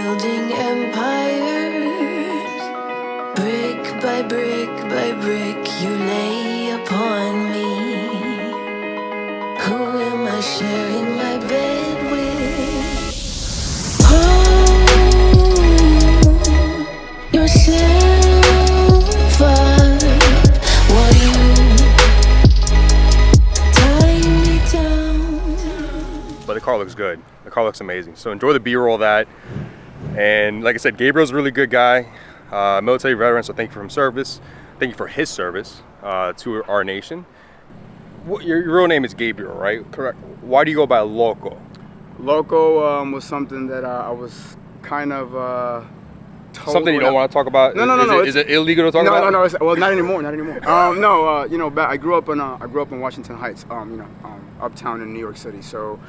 building empires. Brick by brick by brick you lay upon me. Who am I sharing my bed with? Hold yourself up while you tie me down. But the car looks good. The car looks amazing. So enjoy the B-roll of that. And like I said, Gabriel's a really good guy, military veteran. So thank you for his service. Thank you for his service to our nation. Your real name is Gabriel, right? Correct. Why do you go by Loco? Loco was something that I was kind of told. Something you don't want to talk about? No. Is it illegal to talk about? No. Well, not anymore. Not anymore. I grew up in Washington Heights. Uptown in New York City. So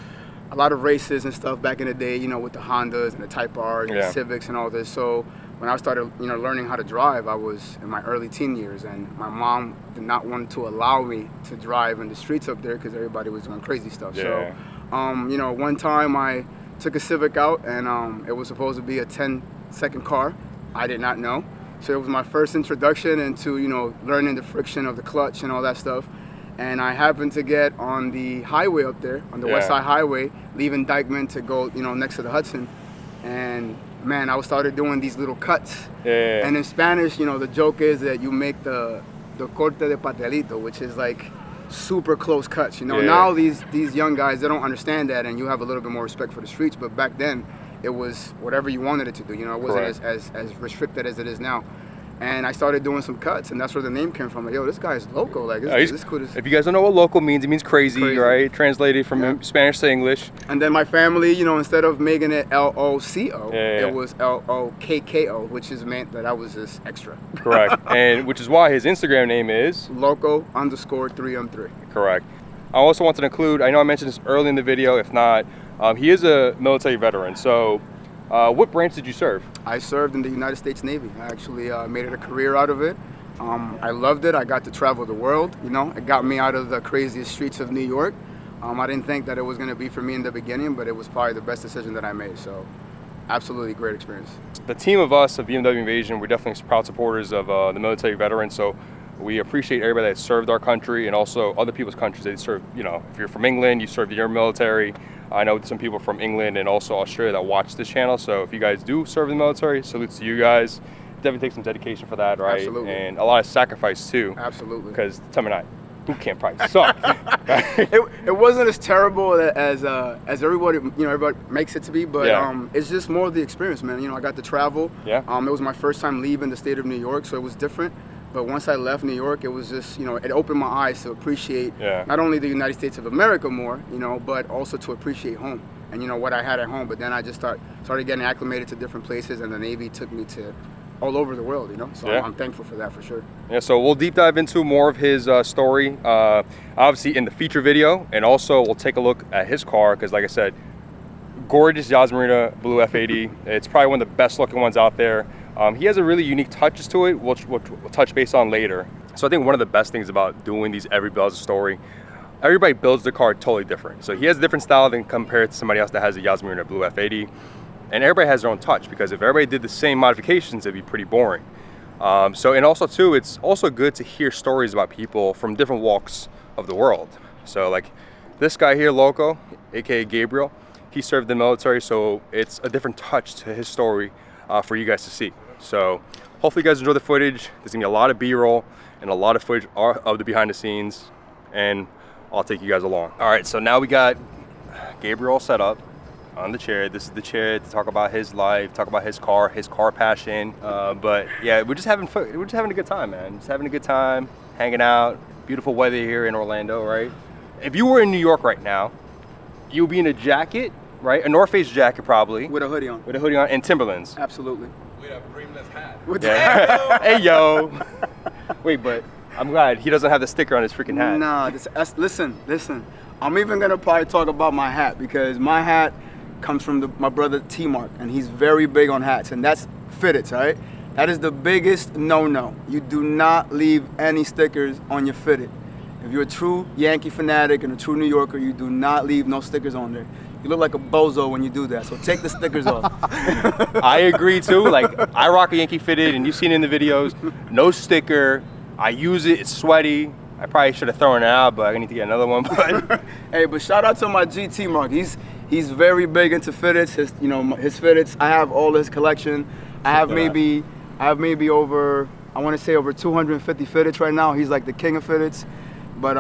a lot of races and stuff back in the day. With the Hondas and the Type R's and the Civics and all this. So when I started, learning how to drive, I was in my early teen years, and my mom did not want to allow me to drive in the streets up there because everybody was doing crazy stuff. Yeah. So, one time I took a Civic out, and it was supposed to be a 10-second car. I did not know. So it was my first introduction into, learning the friction of the clutch and all that stuff. And I happened to get on the highway up there, on the West Side Highway, leaving Dykeman to go, next to the Hudson. And man, I started doing these little cuts. And in Spanish, the joke is that you make the corte de pastelito, which is like super close cuts. Now these young guys, they don't understand that, and you have a little bit more respect for the streets. But back then, it was whatever you wanted it to do. It wasn't as restricted as it is now. And I started doing some cuts, and that's where the name came from. Like, yo, this guy's loco. Like, this cool. If you guys don't know what loco means, it means crazy. Right? Translated from Spanish to English. And then my family, instead of making it L-O-C-O, it was L-O-K-K-O, which is meant that I was just extra. Correct. And which is why his Instagram name is Loco_3M3. Correct. I also wanted to include, I know I mentioned this early in the video, if not, he is a military veteran. So what branch did you serve? I served in the United States Navy. I actually made it a career out of it. I loved it. I got to travel the world. It got me out of the craziest streets of New York. I didn't think that it was going to be for me in the beginning, but it was probably the best decision that I made. So absolutely great experience. The team of us of BMW Invasion, we're definitely proud supporters of the military veterans. So we appreciate everybody that served our country and also other people's countries. They serve, if you're from England, you serve your military. I know some people from England and also Australia that watch this channel. So if you guys do serve in the military, salutes to you guys. Definitely take some dedication for that, right? Absolutely. And a lot of sacrifice too. Absolutely. Because tell me not, boot camp probably sucked. It wasn't as terrible as everybody everybody makes it to be, but it's just more of the experience, man. I got to travel. Yeah. It was my first time leaving the state of New York, so it was different. But once I left New York, it was just, it opened my eyes to appreciate not only the United States of America more, but also to appreciate home and, what I had at home. But then I just started getting acclimated to different places, and the Navy took me to all over the world, So I'm thankful for that for sure. Yeah, so we'll deep dive into more of his story, obviously in the feature video, and also we'll take a look at his car because, like I said, gorgeous Yasmarina Blue F80. It's probably one of the best looking ones out there. He has a really unique touches to it, which we'll touch base on later. So I think one of the best things about doing these Every Builds a Story, everybody builds the car totally different. So he has a different style than compared to somebody else that has a Yasmarina Blue F80. And everybody has their own touch, because if everybody did the same modifications, it'd be pretty boring. And also too, it's also good to hear stories about people from different walks of the world. So like this guy here, Loco, aka Gabriel, he served in the military, so it's a different touch to his story for you guys to see. So hopefully you guys enjoy the footage. There's gonna be a lot of B-roll and a lot of footage of the behind the scenes, and I'll take you guys along. All right, so now we got Gabriel set up on the chair. This is the chair to talk about his life, talk about his car passion. But yeah, we're just having fun. We're just having a good time, man. Just having a good time, hanging out. Beautiful weather here in Orlando, right? If you were in New York right now, you'll be in a jacket, right? A North Face jacket probably. With a hoodie on. With a hoodie on and Timberlands. Absolutely. With a brimless hat. Yeah. Hey, yo. Wait, but I'm glad he doesn't have the sticker on his freaking hat. Nah, listen. I'm even gonna probably talk about my hat, because my hat comes from my brother T-Mark, and he's very big on hats, and that's fitteds, all right? That is the biggest no-no. You do not leave any stickers on your fitted. If you're a true Yankee fanatic and a true New Yorker, you do not leave no stickers on there. You look like a bozo when you do that, so take the stickers off. I agree too. Like, I rock a Yankee fitted, and you've seen it in the videos. No sticker. I use it. It's sweaty. I probably should have thrown it out, but I need to get another one. But hey, but shout out to my GT Mark. He's very big into fitteds. His fitteds. I have all his collection. I have maybe over, I want to say over 250 fitteds right now. He's like the king of fitteds. But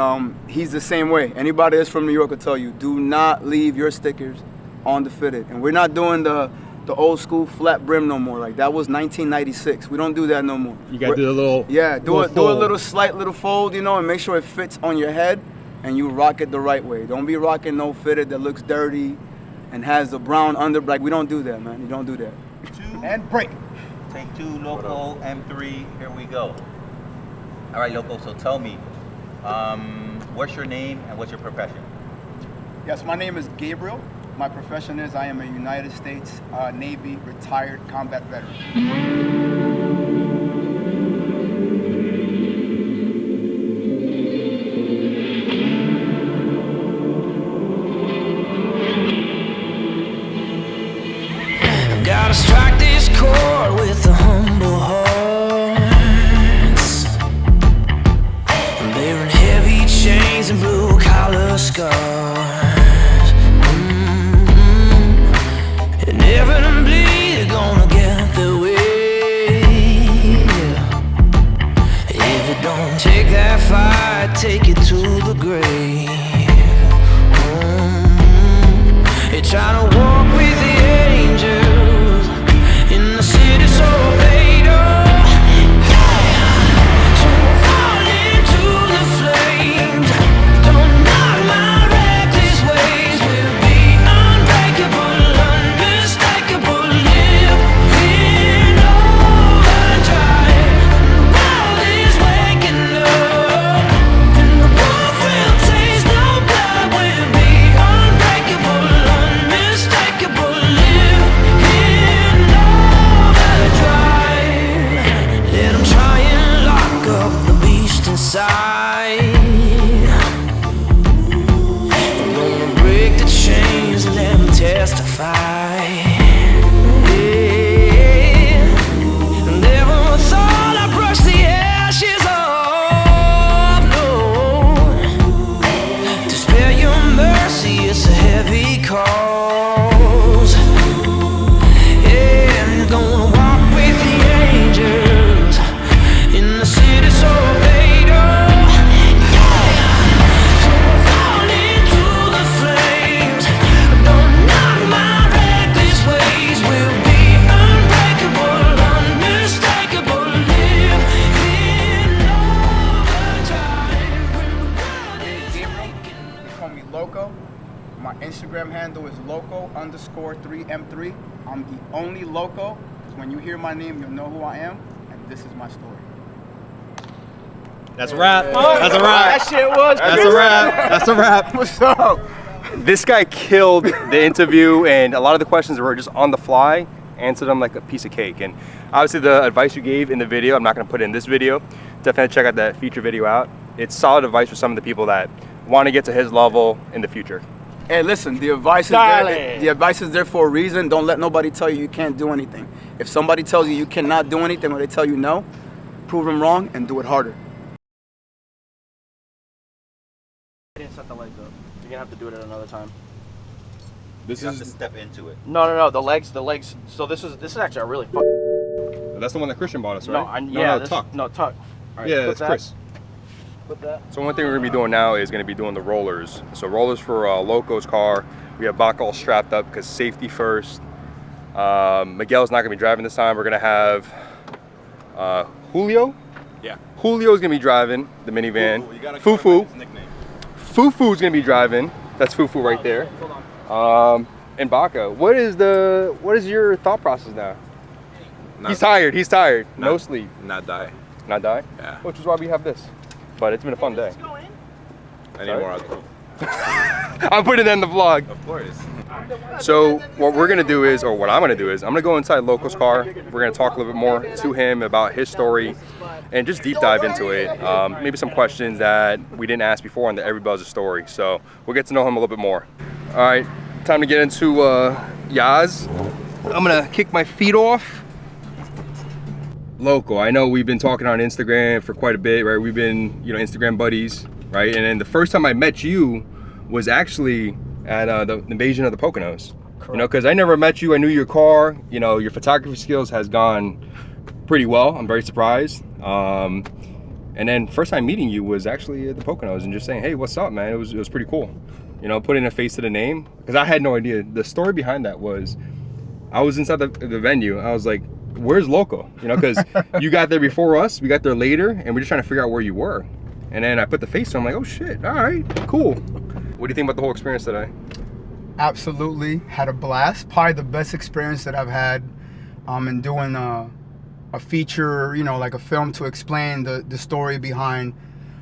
he's the same way. Anybody that's from New York will tell you, do not leave your stickers on the fitted. And we're not doing the old school flat brim no more. Like, that was 1996. We don't do that no more. you got to do the little do a fold. slight little fold, you know, and make sure it fits on your head and you rock it the right way. Don't be rocking no fitted that looks dirty and has the brown under. Like, we don't do that, man. You don't do that. And break. Take 2, Loco M3. Here we go. All right, Loco. So tell me, what's your name and what's your profession? Yes, my name is Gabriel. My profession is I am a United States Navy retired combat veteran. Gotta strike this chord with the humble hearts. I'm bearing heavy chains and blue collar scars. Inevitably, they're gonna get their way. If it don't take that fight, take it to the grave. They try to walk with the angels in the city so fatal. So fall into the flames. Don't knock my reckless ways. We'll be unbreakable, unmistakable. Live in overdrive. The world is waking up, and the wolf will taste no blood. We'll be unbreakable, unmistakable. Live in overdrive. Let 'em try and lock up the beast inside. I'm gonna break the chains and let 'em testify. Yeah. Never thought I'd brush the ashes off, no. To spare your mercy, it's a heavy cause. Yeah, you're gonna walk with the angels in the city so fatal. So fall into the flames. Don't knock my reckless ways. We'll be unbreakable, unmistakable. Live in overdrive. Gabriel, they call me Loco. My Instagram handle is Loco_3M3. I'm the only Loco. When you hear my name, you'll know who I am, and this is my story. That's a wrap. That's a wrap. That shit was. That's a wrap. That's a wrap. What's up? This guy killed the interview, and a lot of the questions were just on the fly. Answered them like a piece of cake. And obviously, the advice you gave in the video, I'm not going to put it in this video. Definitely check out that feature video out. It's solid advice for some of the people that want to get to his level in the future. Hey, listen, the advice is there. The advice is there for a reason. Don't let nobody tell you you can't do anything. If somebody tells you cannot do anything or they tell you no, prove them wrong and do it harder. I didn't set the legs up. You're gonna have to do it at another time. This You have to step into it. No. The legs. So this is actually a really That's the one that Christian bought us, no. right? Tuck. No, tuck. All right, Yeah, put that's that. Chris. Put that. So one thing we're gonna be doing now is gonna be doing the rollers. So rollers for Loco's car. We have Bach all strapped up because safety first. Miguel's not gonna be driving this time. We're gonna have Julio. Yeah. Julio's gonna be driving the minivan. Fufu. Fufu's gonna be driving. That's Fufu right there. And Baca. What is your thought process now? He's tired. No sleep. Not die. Not die? Yeah. Which is why we have this. But it's been a fun day. I need more alcohol. I'm putting it in the vlog. Of course. So what we're gonna do is, or what I'm gonna do is, I'm gonna go inside Loco's car. We're gonna talk a little bit more to him about his story and just deep dive into it. Maybe some questions that we didn't ask before and that everybody has a story. So we'll get to know him a little bit more. All right, time to get into Yaz. I'm gonna kick my feet off. Loco, I know we've been talking on Instagram for quite a bit, right? We've been, you know, Instagram buddies, right? And then the first time I met you was actually at the invasion of the Poconos. Correct. You know, because I never met you. I knew your car. You know, your photography skills has gone pretty well. I'm very surprised. And then first time meeting you was actually at the Poconos and just saying, hey, what's up, man? It was pretty cool. You know, putting a face to the name, because I had no idea. The story behind that was, I was inside the venue. I was like, where's Loco? You know, because you got there before us, we got there later, and we're just trying to figure out where you were. And then I put the face on, I'm like, oh shit, all right, cool. What do you think about the whole experience today? Absolutely, had a blast. Probably the best experience that I've had in doing a feature, you know, like a film to explain the story behind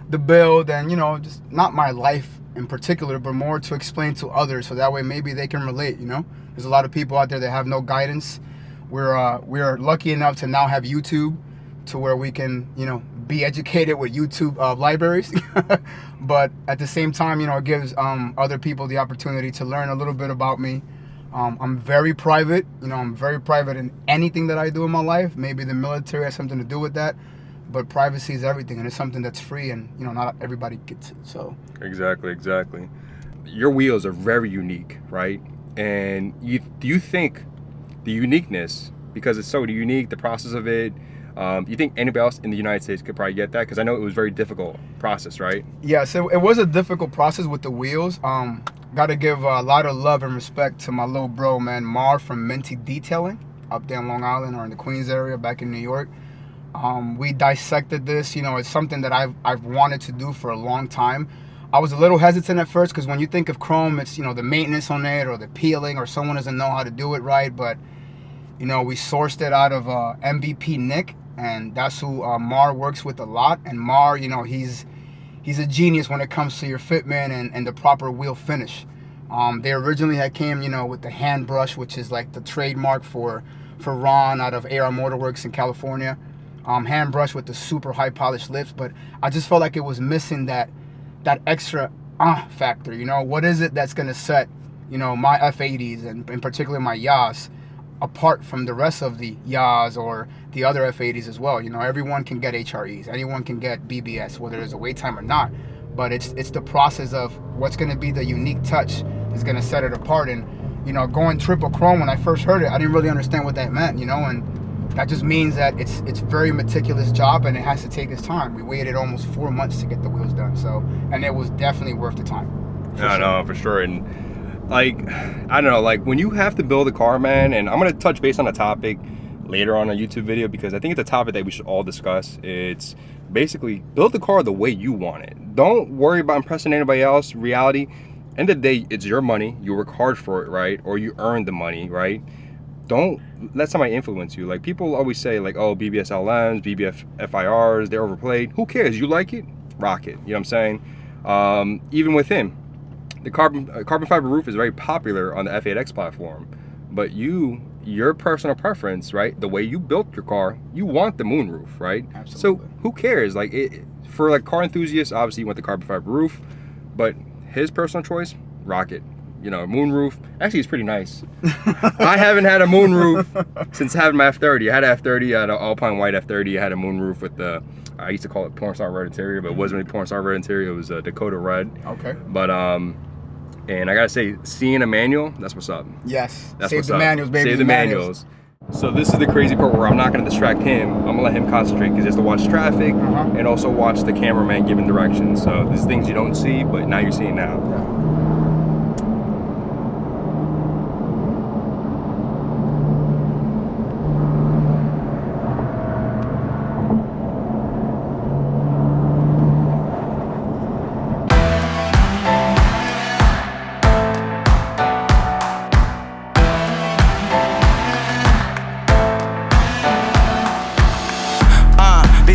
the build, and, you know, just not my life in particular, but more to explain to others, so that way maybe they can relate, you know? There's a lot of people out there that have no guidance. We're lucky enough to now have YouTube, to where we can, you know, be educated with YouTube libraries. But at the same time, you know, it gives other people the opportunity to learn a little bit about me. I'm very private, you know, I'm very private in anything that I do in my life. Maybe the military has something to do with that, but privacy is everything, and it's something that's free, and, you know, not everybody gets it, so. Exactly. Your wheels are very unique, right? And do you think the uniqueness, because it's so unique, the process of it, you think anybody else in the United States could probably get that? Because I know it was a very difficult process, right? Yeah, so it was a difficult process with the wheels. Got to give a lot of love and respect to my little bro, man, Mar from Minty Detailing, up there in Long Island or in the Queens area back in New York. We dissected this. You know, it's something that I've wanted to do for a long time. I was a little hesitant at first, because when you think of chrome, it's, you know, the maintenance on it or the peeling, or someone doesn't know how to do it right. But, you know, we sourced it out of MVP Nick, and that's who Mar works with a lot. And Mar, you know, he's a genius when it comes to your fitment and the proper wheel finish. They originally had came, you know, with the hand brush, which is like the trademark for Ron out of AR Motorworks in California. Hand brush with the super high polished lips, but I just felt like it was missing that extra factor. You know, what is it that's gonna set, you know, my F80s and in particular my Yas apart from the rest of the Yas or the other F80s as well? You know, everyone can get HREs, anyone can get BBS, whether there's a wait time or not, but it's the process of what's gonna be the unique touch that's gonna set it apart. And, you know, going triple chrome, when I first heard it, I didn't really understand what that meant, you know, and that just means that it's very meticulous job, and it has to take its time. We waited almost 4 months to get the wheels done, so, and it was definitely worth the time. No, for sure. And like, I don't know, like when you have to build a car, man, and I'm gonna touch base on a topic later on a YouTube video, because I think it's a topic that we should all discuss. It's basically build the car the way you want it. Don't worry about impressing anybody else. Reality, end of the day, it's your money. You work hard for it, right? Or you earn the money, right? Don't let somebody influence you. Like, people always say, like, oh, BBS LMs, BBS FIRs, they're overplayed. Who cares? You like it? Rock it. You know what I'm saying? Even with him, the carbon fiber roof is very popular on the F8X platform. But your personal preference, right? The way you built your car, you want the moon roof, right? Absolutely. So who cares? Like, for like car enthusiasts, obviously you want the carbon fiber roof, but his personal choice, rock it. You know, moon roof. Actually, it's pretty nice. I haven't had a moon roof since having my F30. I had an F30, I had an Alpine White F30. I had a moon roof with the, I used to call it porn star red interior, but it wasn't really porn star red interior. It was Dakota red. Okay. But and I gotta say, seeing a manual, that's what's up. Yes. That's Save what's the up. manuals, baby. Save the manuals. So this is the crazy part where I'm not gonna distract him. I'm gonna let him concentrate, because he has to watch traffic and also watch the cameraman giving directions. So these things you don't see, but now you're seeing now. Yeah.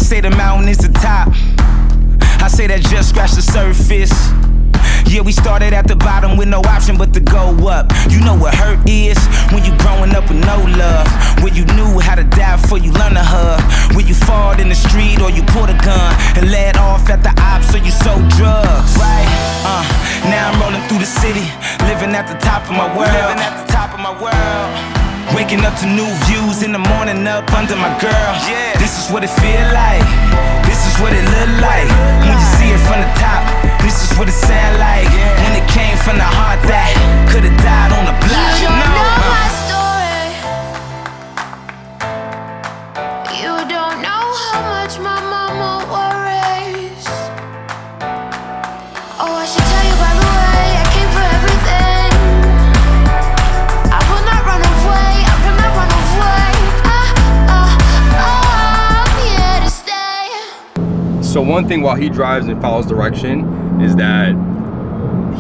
Say the mountain is the top. I say that just scratch the surface. Yeah, we we started at the bottom with no option but to go up. You know what hurt is? When you growing up with no love. When you knew how to die before you learn to hug. When you fought in the street or you pulled a gun and led off at the ops so you sold drugs. Right? Now I'm rolling through the city, living at the top of my world. Living at the top of my world. Waking up to new views in the morning up under my girl. Yeah. This is what it feel like. This is what it look like. When you see it from the top, this is what it sound like. When it came from the heart that could've died on the block. You don't know my story. You don't know how much my mama worries. Oh, I should tell you by the way, I came for everything. I will not run away, I will not run away. I'm here to stay. So one thing while he drives and follows direction is that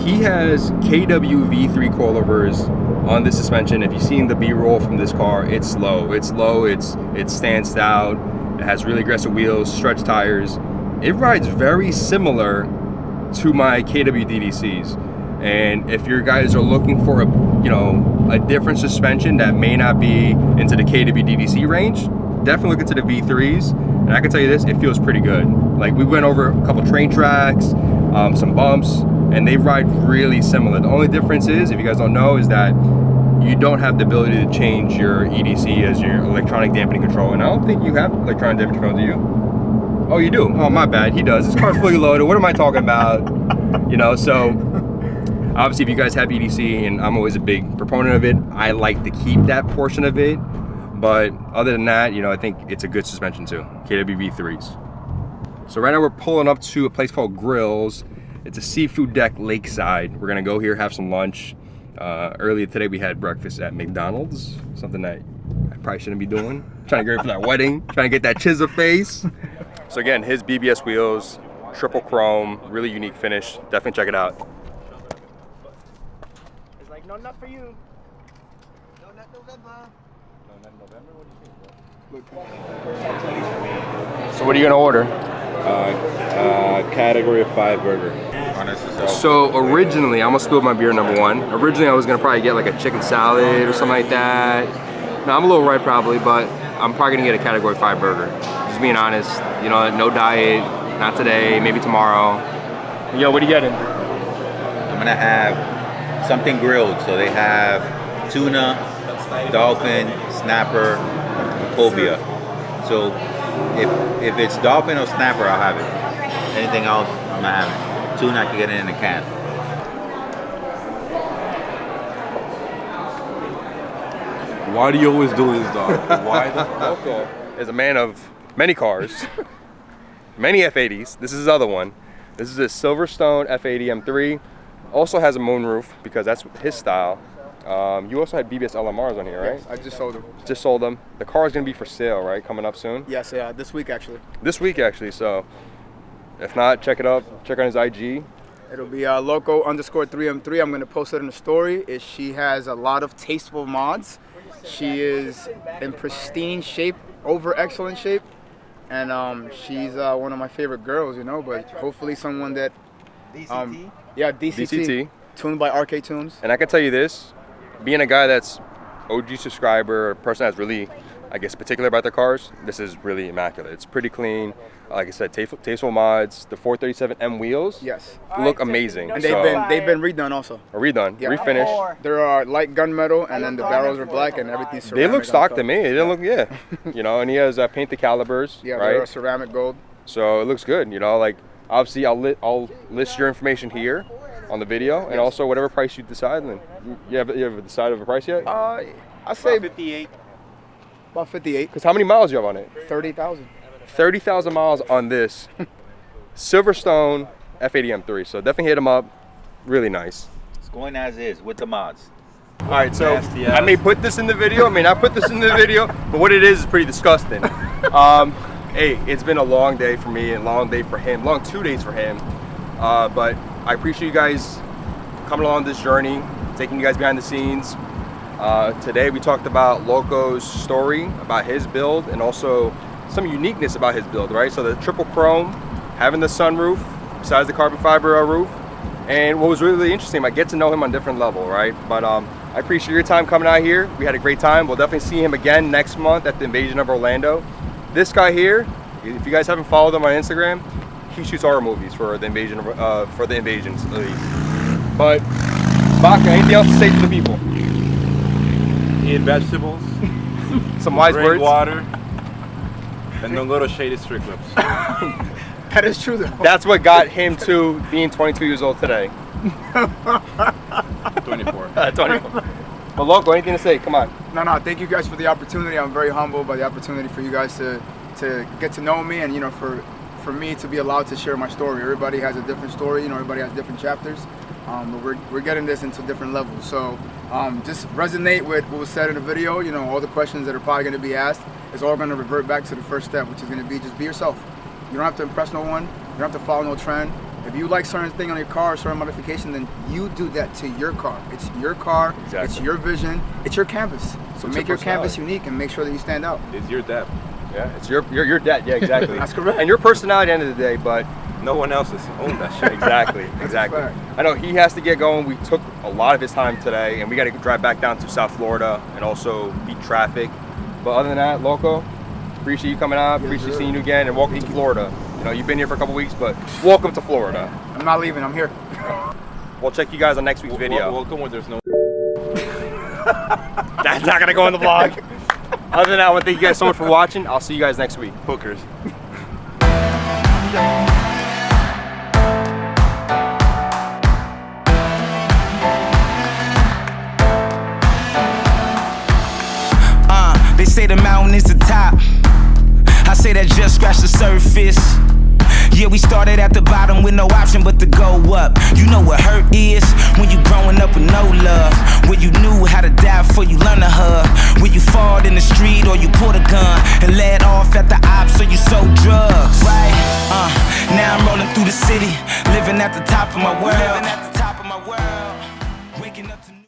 he has KW V3 coilovers on the suspension. If you've seen the B-roll from this car, it's low. It's low, it stands out, it has really aggressive wheels, stretch tires. It rides very similar to my KW DDCs. And if you guys are looking for a different suspension that may not be into the KW DDC range, definitely look into the V3s. And I can tell you this, it feels pretty good. Like, we went over a couple train tracks, some bumps, and they ride really similar. The only difference is, if you guys don't know, is that you don't have the ability to change your EDC as your electronic dampening control. And I don't think you have electronic dampening control, do you? Oh, you do? Oh, my bad, he does. His car's fully loaded. What am I talking about? So obviously if you guys have EDC, and I'm always a big proponent of it, I like to keep that portion of it. But other than that, I think it's a good suspension too. KW V3s. So right now we're pulling up to a place called Grills. It's a seafood deck lakeside. We're gonna go here, have some lunch. Earlier today we had breakfast at McDonald's, something that I probably shouldn't be doing. Trying to get ready for that wedding, trying to get that chisel face. So again, his BBS wheels, triple chrome, really unique finish. Definitely check it out. It's like, no, not for you. No, not November. No, not November? What do you think? So what are you gonna order? Category 5 burger. So originally, I'm gonna spill my beer number one. Originally, I was gonna probably get like a chicken salad or something like that. Now I'm a little right probably, but I'm probably gonna get a category 5 burger. Just being honest, no diet, not today, maybe tomorrow. Yo, what are you getting? I'm gonna have something grilled. So they have tuna, dolphin, snapper, cobia. So if it's dolphin or snapper, I'll have it. Anything else, I'm not having it. Tuna, I can get it in a can. Why do you always do this, dog? Why the fuck? As a man of many cars, many F80s, this is his other one. This is a Silverstone F80 M3. Also has a moonroof because that's his style. You also had BBS LMRs on here, right? Yes, I just sold them. Just sold them. The car is going to be for sale, right? Coming up soon? Yes, yeah, this week actually. This week, actually. So if not, check it up. Check on his IG. It'll be loco_3M3. I'm gonna post it in the story. She has a lot of tasteful mods. She is in pristine shape, over excellent shape, and she's one of my favorite girls, But hopefully someone that DCT? Yeah, DCT. Tuned by RK Tunes. And I can tell you this, being a guy that's OG subscriber, a person that's really, I guess, particular about their cars, this is really immaculate. It's pretty clean. Like I said, tasteful mods. The 437M wheels, yes, look amazing. And they've been redone also. Redone, yeah. Refinished. There are light gunmetal, and then the barrels are black, and everything's ceramic. They look stock to me. It didn't look, and he has painted calibers. Yeah, right? they're ceramic gold. So it looks good. Like obviously I'll list your information here on the video, and also whatever price you decide. And you have decided a price yet? I say 58. About 58. Because how many miles do you have on it? 30,000. 30,000 miles on this Silverstone F80 M3. So definitely hit him up. Really nice. It's going as is with the mods. All right, so I may put this in the video, I may not put this in the video, but what it is pretty disgusting. Hey, it's been a long day for me and long day for him, long 2 days for him. But I appreciate you guys coming along this journey, taking you guys behind the scenes. Today we talked about Loco's story, about his build, and also some uniqueness about his build, right? So the triple chrome, having the sunroof, besides the carbon fiber roof, And what was really interesting, I get to know him on a different level, right? But I appreciate your time coming out here. We had a great time. We'll definitely see him again next month at the Invasion of Orlando. This guy here, if you guys haven't followed him on Instagram, he shoots horror movies for the Invasions League. But Baka, anything else to say to the people? Eat vegetables. Some wise drink words. water. And don't go to shady strip clubs. That is true though. That's what got him to being 22 years old today. 24. 24. But Loco, anything to say? Come on. No, thank you guys for the opportunity. I'm very humbled by the opportunity for you guys to get to know me, and you know, for me to be allowed to share my story. Everybody has a different story, you know, everybody has different chapters. But we're getting this into different levels. So just resonate with what was said in the video. You know, all the questions that are probably going to be asked is all going to revert back to the first step, which is going to be just be yourself. You don't have to impress no one. You don't have to follow no trend. If you like certain thing on your car, or certain modification, then you do that to your car. It's your car. Exactly. It's your vision. It's your canvas. So It's make your your canvas personality. unique and make sure that you stand out. It's your dad. Yeah, it's your debt. Yeah, exactly. That's correct. And your personality at the end of the day, but No one else has owned that shit. exactly. fact. I know he has to get going. We took a lot of his time today, and we got to drive back down to South Florida and also beat traffic. But other than that, Loco, appreciate you coming out. Appreciate seeing you again, and welcome to Florida. You know, you've been here for a couple weeks, but welcome to Florida. I'm not leaving. I'm here. We'll check you guys on next week's video. Welcome when there's no. That's not gonna go in the vlog. Other than that, I want to thank you guys so much for watching. I'll see you guys next week. Hookers. They say the mountain is the top. I say that just scratched the surface. Yeah, we started at the bottom with no option but to go up. You know what hurt is? When you growing up with no love. When you knew how to die before you learn to hug. When you fought in the street or you pulled a gun and led off at the ops or you sold drugs. Right? Now I'm rolling through the city, living at the top of my world. Waking up to